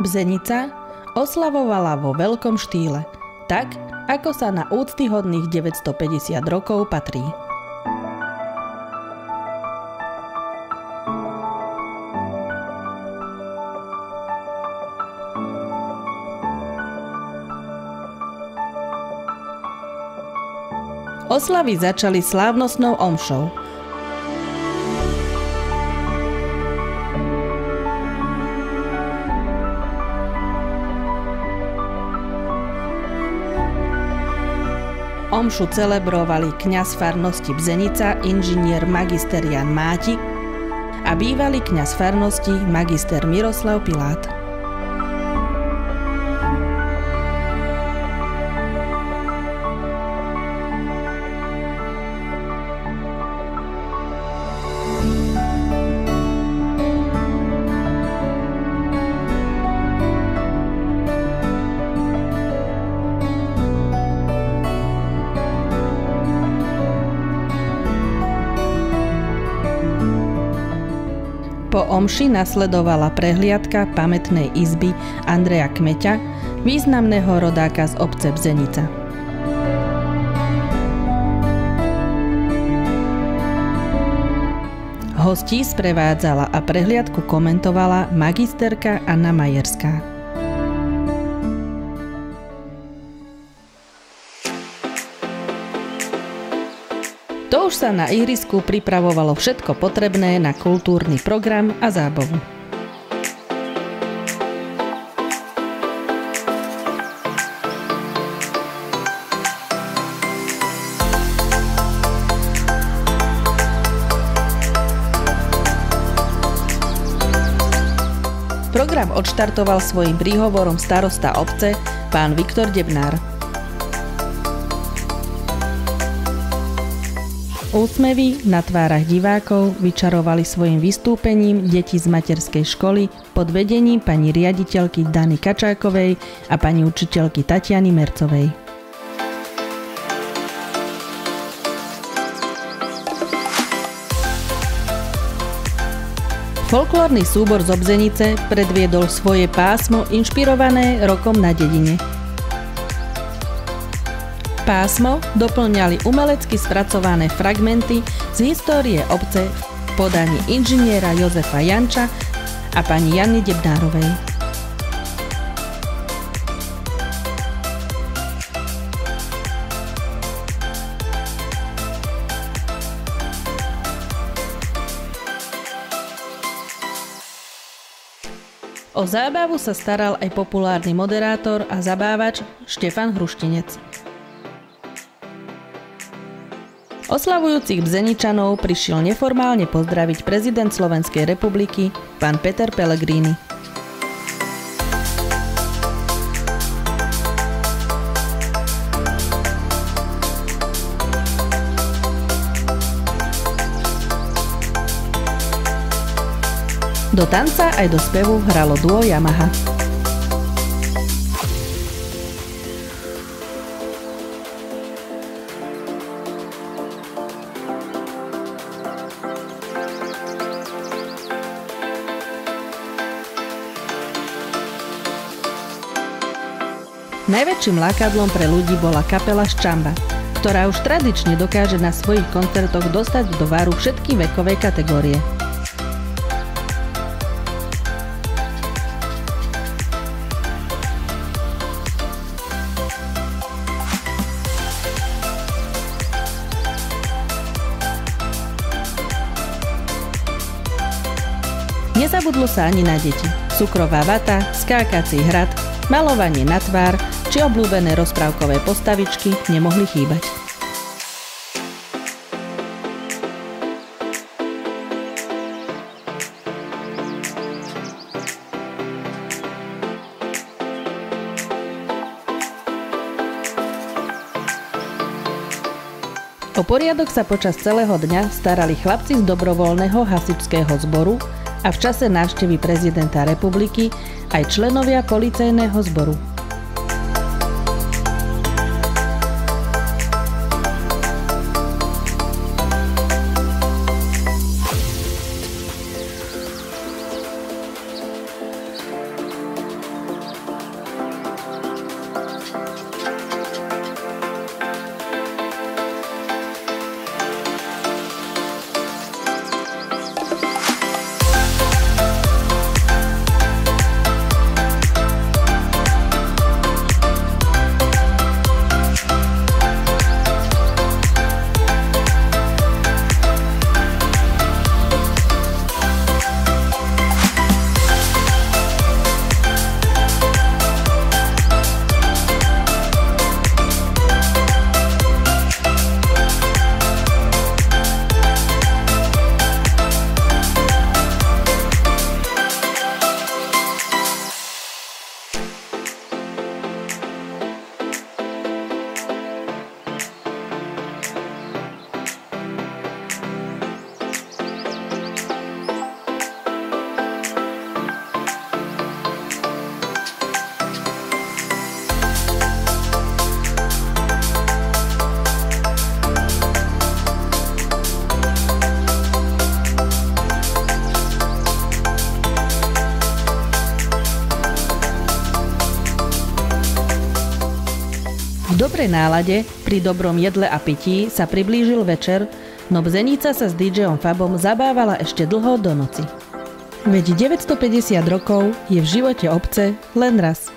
Bzenica oslavovala vo veľkom štýle, tak ako sa na úctyhodných 950 rokov patrí. Oslavy začali slávnostnou omšou. Omšu celebrovali kňaz farnosti Bzenica, inžinier magister Jan Mátik a bývalý kňaz farnosti magister Miroslav Pilát. Po omši nasledovala prehliadka pamätnej izby Andreja Kmeťa, významného rodáka z obce Bzenica. Hostí sprevádzala a prehliadku komentovala magisterka Anna Majerská. To už sa na ihrisku pripravovalo všetko potrebné na kultúrny program a zábavu. Program odštartoval svojím príhovorom starosta obce, pán Viktor Debnár. Úsmevy na tvárach divákov vyčarovali svojim vystúpením deti z materskej školy pod vedením pani riaditeľky Dany Kačákovej a pani učiteľky Tatiany Mercovej. Folklórny súbor zo Bzenice predviedol svoje pásmo inšpirované rokom na dedine. Pásmo doplňali umelecky spracované fragmenty z histórie obce v podaní inžiniera Jozefa Janča a pani Jany Debnárovej. O zábavu sa staral aj populárny moderátor a zabávač Štefan Hruštinec. Oslavujúcich Bzeničanov prišiel neformálne pozdraviť prezident Slovenskej republiky, pán Peter Pellegrini. Do tanca aj do spevu hralo duo Yamaha. Najväčším lákadlom pre ľudí bola kapela Ščamba, ktorá už tradične dokáže na svojich koncertoch dostať do varu všetky vekové kategórie. Nezabudlo sa ani na deti. Cukrová vata, skákací hrad, malovanie na tvár či obľúbené rozprávkové postavičky nemohli chýbať. O poriadok sa počas celého dňa starali chlapci z dobrovoľného hasičského zboru a v čase návštevy prezidenta republiky aj členovia policajného zboru. dobrej nálade, pri dobrom jedle a pití sa priblížil večer, no Bzenica sa s DJom Fabom zabávala ešte dlho do noci. Veď 950 rokov je v živote obce len raz.